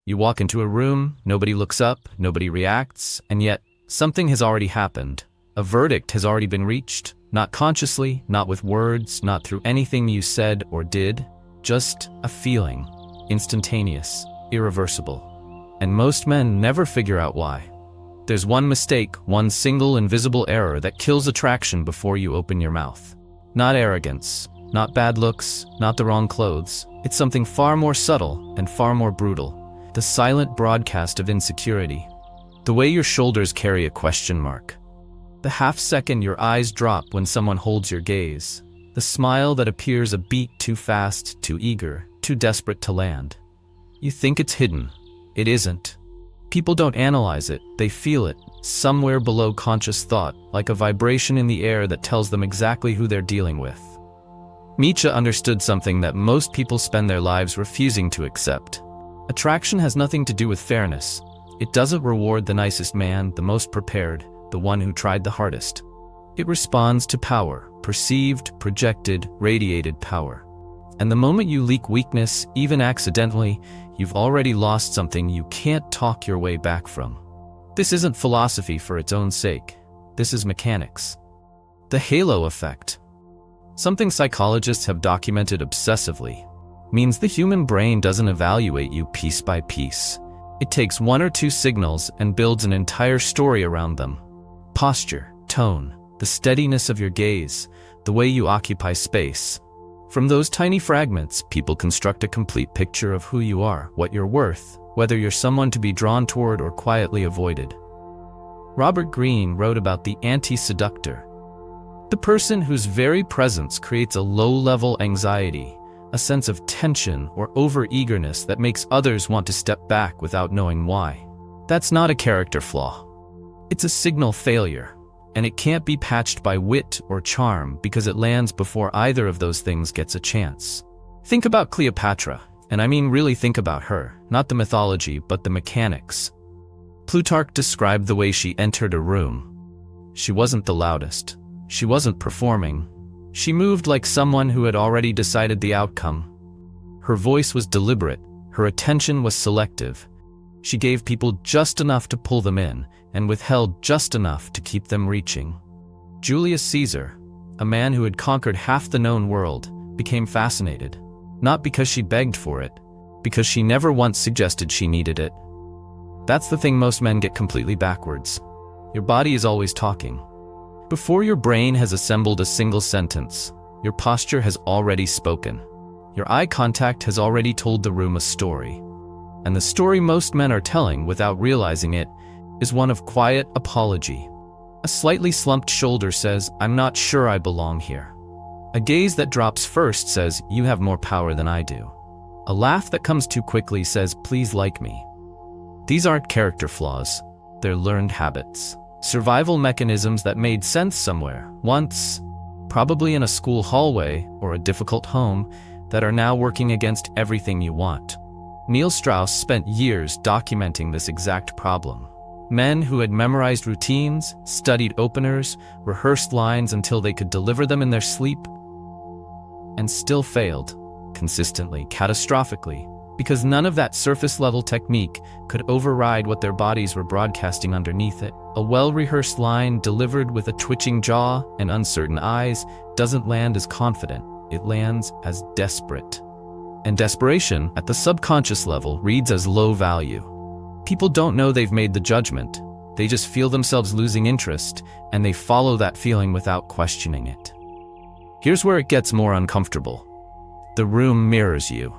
You walk into a room, nobody looks up, nobody reacts, and yet something has already happened. A verdict has already been reached, not consciously, not with words, not through anything you said or did, just a feeling, instantaneous, irreversible. And most men never figure out why. There's one mistake, one single invisible error that kills attraction before you open your mouth. Not arrogance, not bad looks, not the wrong clothes. It's something far more subtle and far more brutal. The silent broadcast of insecurity. The way your shoulders carry a question mark. The half-second your eyes drop when someone holds your gaze. The smile that appears a beat too fast, too eager, too desperate to land. You think it's hidden. It isn't. People don't analyze it, they feel it, somewhere below conscious thought, like a vibration in the air that tells them exactly who they're dealing with. Nietzsche understood something that most people spend their lives refusing to accept. Attraction has nothing to do with fairness. It doesn't reward the nicest man, the most prepared, the one who tried the hardest. It responds to power, perceived, projected, radiated power. And the moment you leak weakness, even accidentally, you've already lost something you can't talk your way back from. This isn't philosophy for its own sake. This is mechanics. The halo effect. Something psychologists have documented obsessively. Means the human brain doesn't evaluate you piece by piece. It takes one or two signals and builds an entire story around them. Posture, tone, the steadiness of your gaze, the way you occupy space. From those tiny fragments, people construct a complete picture of who you are, what you're worth, whether you're someone to be drawn toward or quietly avoided. Robert Greene wrote about the anti-seductor. The person whose very presence creates a low-level anxiety, a sense of tension or over-eagerness that makes others want to step back without knowing why. That's not a character flaw. It's a signal failure, and it can't be patched by wit or charm because it lands before either of those things gets a chance. Think about Cleopatra, and I mean really think about her, not the mythology but the mechanics. Plutarch described the way she entered a room. She wasn't the loudest. She wasn't performing. She moved like someone who had already decided the outcome. Her voice was deliberate, her attention was selective. She gave people just enough to pull them in, and withheld just enough to keep them reaching. Julius Caesar, a man who had conquered half the known world, became fascinated. Not because she begged for it, because she never once suggested she needed it. That's the thing most men get completely backwards. Your body is always talking. Before your brain has assembled a single sentence, your posture has already spoken. Your eye contact has already told the room a story. And the story most men are telling without realizing it is one of quiet apology. A slightly slumped shoulder says, "I'm not sure I belong here." A gaze that drops first says, "You have more power than I do." A laugh that comes too quickly says, "Please like me." These aren't character flaws. They're learned habits. Survival mechanisms that made sense somewhere, once, probably in a school hallway or a difficult home, that are now working against everything you want. Neil Strauss spent years documenting this exact problem. Men who had memorized routines, studied openers, rehearsed lines until they could deliver them in their sleep, and still failed, consistently, catastrophically, because none of that surface-level technique could override what their bodies were broadcasting underneath it. A well-rehearsed line delivered with a twitching jaw and uncertain eyes doesn't land as confident, it lands as desperate. And desperation, at the subconscious level, reads as low value. People don't know they've made the judgment. They just feel themselves losing interest, and they follow that feeling without questioning it. Here's where it gets more uncomfortable. The room mirrors you.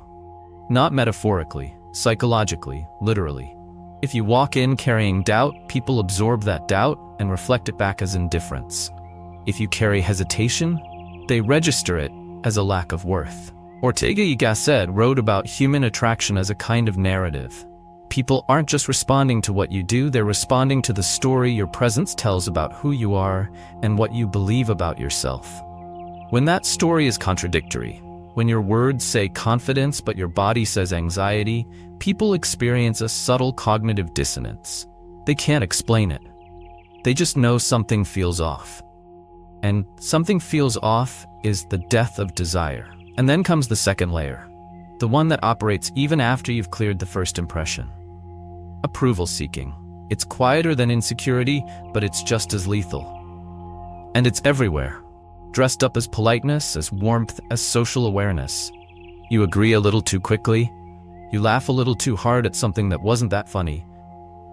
Not metaphorically, psychologically, literally. If you walk in carrying doubt, people absorb that doubt and reflect it back as indifference. If you carry hesitation, they register it as a lack of worth. Ortega y Gasset wrote about human attraction as a kind of narrative. People aren't just responding to what you do, they're responding to the story your presence tells about who you are and what you believe about yourself. When that story is contradictory, when your words say confidence but your body says anxiety, people experience a subtle cognitive dissonance. They can't explain it. They just know something feels off. And something feels off is the death of desire. And then comes the second layer. the one that operates even after you've cleared the first impression. Approval seeking. It's quieter than insecurity, but it's just as lethal. And it's everywhere, dressed up as politeness, as warmth, as social awareness. You agree a little too quickly. You laugh a little too hard at something that wasn't that funny.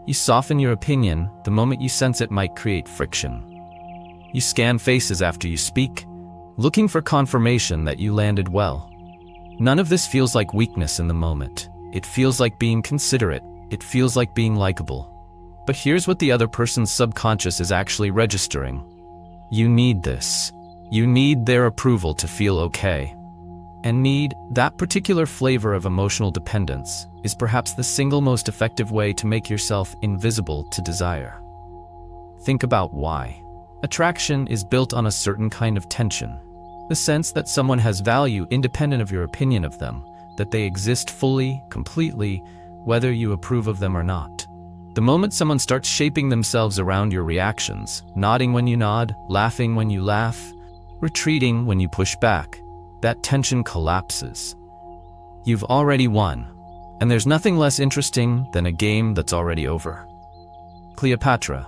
You soften your opinion the moment you sense it might create friction. You scan faces after you speak, looking for confirmation that you landed well. None of this feels like weakness in the moment. It feels like being considerate. It feels like being likable. But here's what the other person's subconscious is actually registering. You need this. You need their approval to feel okay. And that particular flavor of emotional dependence is perhaps the single most effective way to make yourself invisible to desire. Think about why. Attraction is built on a certain kind of tension. The sense that someone has value independent of your opinion of them, that they exist fully, completely, whether you approve of them or not. The moment someone starts shaping themselves around your reactions, nodding when you nod, laughing when you laugh, retreating when you push back, that tension collapses. You've already won, and there's nothing less interesting than a game that's already over. Cleopatra,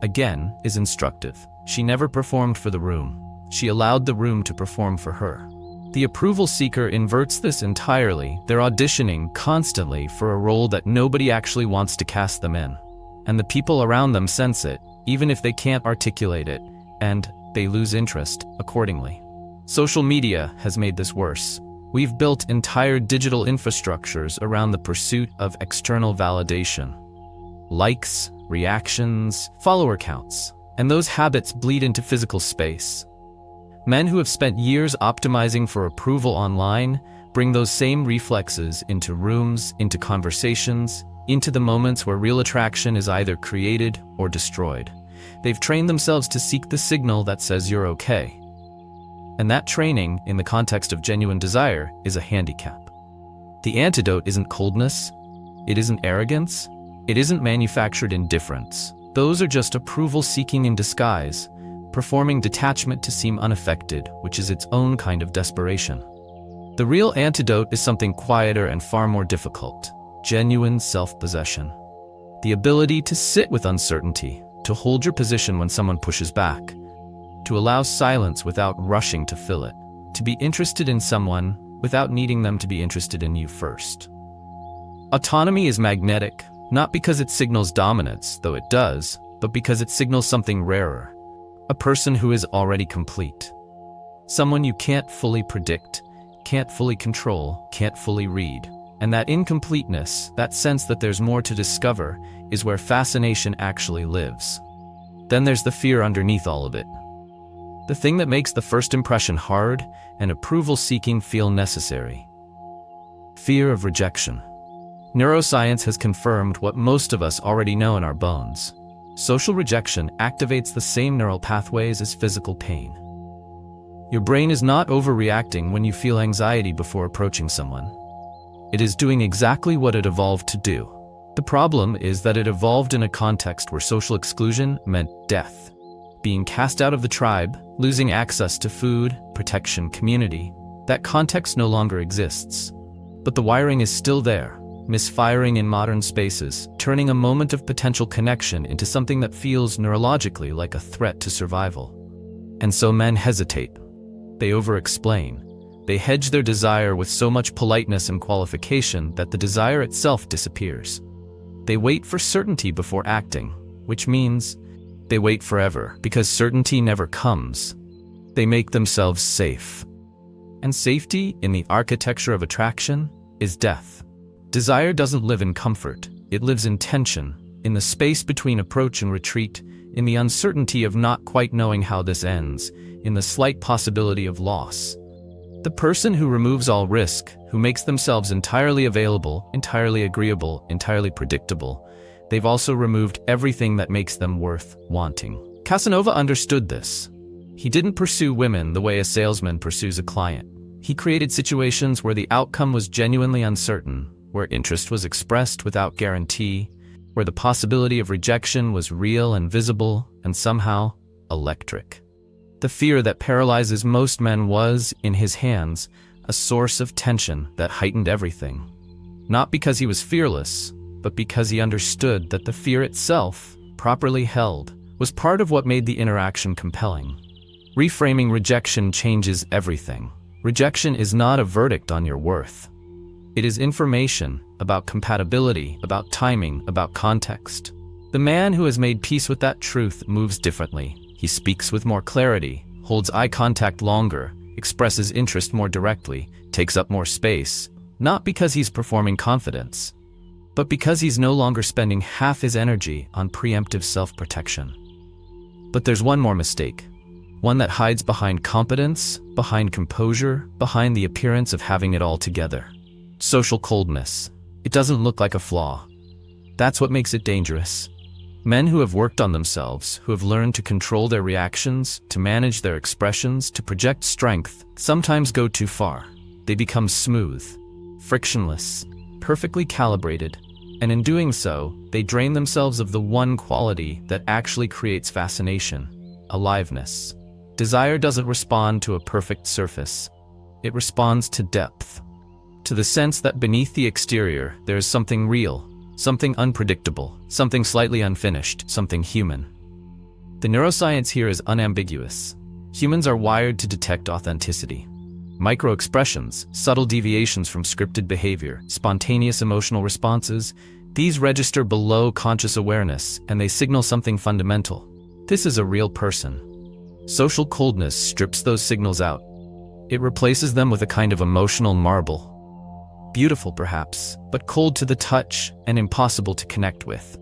again, is instructive. She never performed for the room. She allowed the room to perform for her. The approval seeker inverts this entirely. They're auditioning constantly for a role that nobody actually wants to cast them in. And the people around them sense it, even if they can't articulate it, and they lose interest accordingly. Social media has made this worse. We've built entire digital infrastructures around the pursuit of external validation. Likes, reactions, follower counts, and those habits bleed into physical space. Men who have spent years optimizing for approval online bring those same reflexes into rooms, into conversations, into the moments where real attraction is either created or destroyed. They've trained themselves to seek the signal that says you're okay. And that training, in the context of genuine desire, is a handicap. The antidote isn't coldness, it isn't arrogance, it isn't manufactured indifference. Those are just approval seeking in disguise, performing detachment to seem unaffected, which is its own kind of desperation. The real antidote is something quieter and far more difficult: genuine self-possession. The ability to sit with uncertainty, to hold your position when someone pushes back, to allow silence without rushing to fill it, to be interested in someone without needing them to be interested in you first. Autonomy is magnetic, not because it signals dominance, though it does, but because it signals something rarer. A person who is already complete. Someone you can't fully predict, can't fully control, can't fully read. And that incompleteness, that sense that there's more to discover, is where fascination actually lives. Then there's the fear underneath all of it. The thing that makes the first impression hard and approval-seeking feel necessary. Fear of rejection. Neuroscience has confirmed what most of us already know in our bones. Social rejection activates the same neural pathways as physical pain. Your brain is not overreacting when you feel anxiety before approaching someone. It is doing exactly what it evolved to do. The problem is that it evolved in a context where social exclusion meant death. Being cast out of the tribe, losing access to food, protection, community. That context no longer exists. But the wiring is still there. Misfiring in modern spaces, turning a moment of potential connection into something that feels neurologically like a threat to survival. And so men hesitate. They over-explain. They hedge their desire with so much politeness and qualification that the desire itself disappears. They wait for certainty before acting, which means they wait forever, because certainty never comes. They make themselves safe. And safety, in the architecture of attraction, is death. Desire doesn't live in comfort, it lives in tension, in the space between approach and retreat, in the uncertainty of not quite knowing how this ends, in the slight possibility of loss. The person who removes all risk, who makes themselves entirely available, entirely agreeable, entirely predictable, they've also removed everything that makes them worth wanting. Casanova understood this. He didn't pursue women the way a salesman pursues a client. He created situations where the outcome was genuinely uncertain, where interest was expressed without guarantee, where the possibility of rejection was real and visible, and somehow electric. The fear that paralyzes most men was, in his hands, a source of tension that heightened everything. Not because he was fearless, but because he understood that the fear itself, properly held, was part of what made the interaction compelling. Reframing rejection changes everything. Rejection is not a verdict on your worth. It is information about compatibility, about timing, about context. The man who has made peace with that truth moves differently. He speaks with more clarity, holds eye contact longer, expresses interest more directly, takes up more space, not because he's performing confidence, but because he's no longer spending half his energy on preemptive self-protection. But there's one more mistake. One that hides behind competence, behind composure, behind the appearance of having it all together. Social coldness. It doesn't look like a flaw. That's what makes it dangerous. Men who have worked on themselves, who have learned to control their reactions, to manage their expressions, to project strength, sometimes go too far. They become smooth, frictionless, perfectly calibrated, and in doing so, they drain themselves of the one quality that actually creates fascination: aliveness. Desire doesn't respond to a perfect surface. It responds to depth, to the sense that beneath the exterior there is something real, something unpredictable, something slightly unfinished, something human. The neuroscience here is unambiguous. Humans are wired to detect authenticity. Microexpressions, subtle deviations from scripted behavior, spontaneous emotional responses, these register below conscious awareness, and they signal something fundamental. This is a real person. Social coldness strips those signals out. It replaces them with a kind of emotional marble. Beautiful, perhaps, but cold to the touch and impossible to connect with.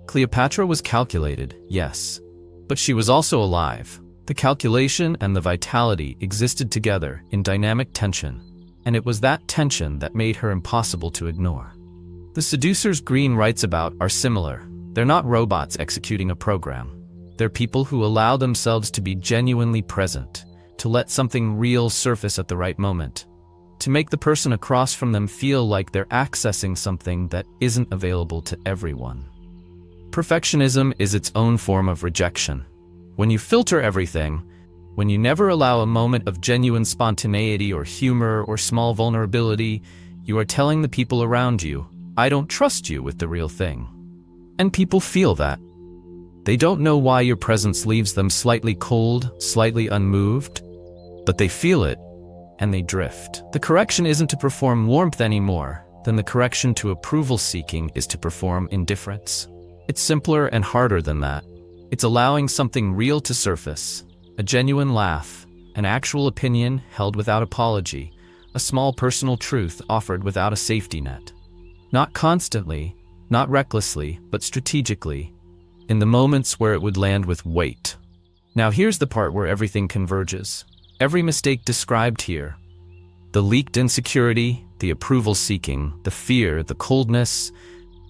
Cleopatra was calculated, yes, but she was also alive. The calculation and the vitality existed together in dynamic tension, and it was that tension that made her impossible to ignore. The seducers Green writes about are similar. They're not robots executing a program. They're people who allow themselves to be genuinely present, to let something real surface at the right moment, to make the person across from them feel like they're accessing something that isn't available to everyone. Perfectionism is its own form of rejection. When you filter everything, when you never allow a moment of genuine spontaneity or humor or small vulnerability, you are telling the people around you, "I don't trust you with the real thing." And people feel that. They don't know why your presence leaves them slightly cold, slightly unmoved, but they feel it, and they drift. The correction isn't to perform warmth anymore, then the correction to approval seeking is to perform indifference. It's simpler and harder than that. It's allowing something real to surface, a genuine laugh, an actual opinion held without apology, a small personal truth offered without a safety net. Not constantly, not recklessly, but strategically, in the moments where it would land with weight. Now here's the part where everything converges. Every mistake described here, the leaked insecurity, the approval seeking, the fear, the coldness,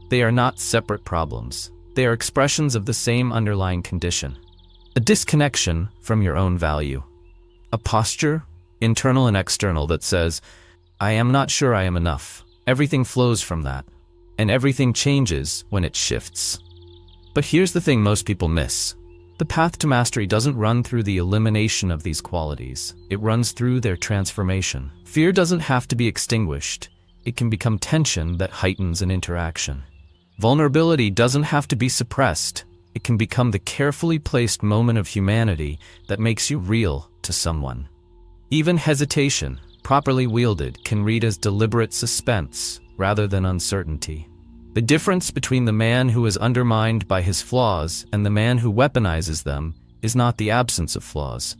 they are not separate problems. They are expressions of the same underlying condition. A disconnection from your own value. A posture, internal and external, that says, "I am not sure I am enough." Everything flows from that, and everything changes when it shifts. But here's the thing most people miss. The path to mastery doesn't run through the elimination of these qualities. It runs through their transformation. Fear doesn't have to be extinguished. It can become tension that heightens an interaction. Vulnerability doesn't have to be suppressed. It can become the carefully placed moment of humanity that makes you real to someone. Even hesitation, properly wielded, can read as deliberate suspense rather than uncertainty. The difference between the man who is undermined by his flaws and the man who weaponizes them is not the absence of flaws.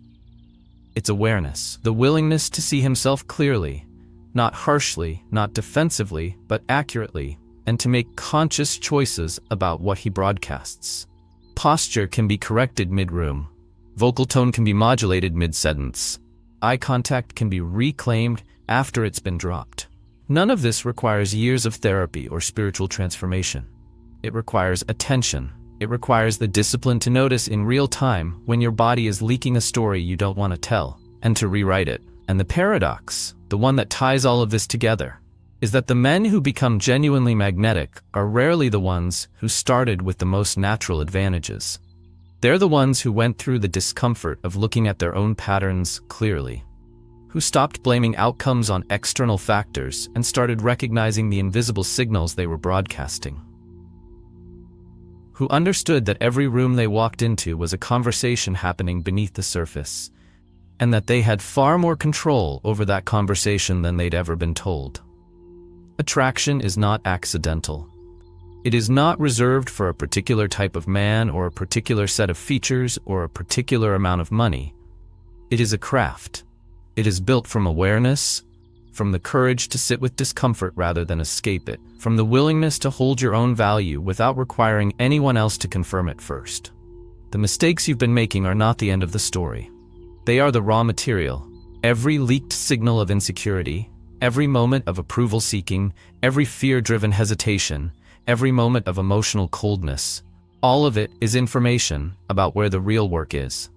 It's awareness, the willingness to see himself clearly, not harshly, not defensively, but accurately, and to make conscious choices about what he broadcasts. Posture can be corrected mid-room. Vocal tone can be modulated mid-sentence. Eye contact can be reclaimed after it's been dropped. None of this requires years of therapy or spiritual transformation. It requires attention. It requires the discipline to notice in real time when your body is leaking a story you don't want to tell, and to rewrite it. And the paradox, the one that ties all of this together, is that the men who become genuinely magnetic are rarely the ones who started with the most natural advantages. They're the ones who went through the discomfort of looking at their own patterns clearly, who stopped blaming outcomes on external factors and started recognizing the invisible signals they were broadcasting, who understood that every room they walked into was a conversation happening beneath the surface, and that they had far more control over that conversation than they'd ever been told. Attraction is not accidental. It is not reserved for a particular type of man or a particular set of features or a particular amount of money. It is a craft. It is built from awareness, from the courage to sit with discomfort rather than escape it, from the willingness to hold your own value without requiring anyone else to confirm it first. The mistakes you've been making are not the end of the story. They are the raw material. Every leaked signal of insecurity, every moment of approval seeking, every fear-driven hesitation, every moment of emotional coldness, all of it is information about where the real work is.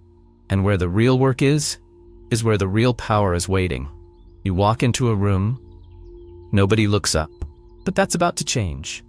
And where the real work is where the real power is waiting. You walk into a room, nobody looks up. But that's about to change.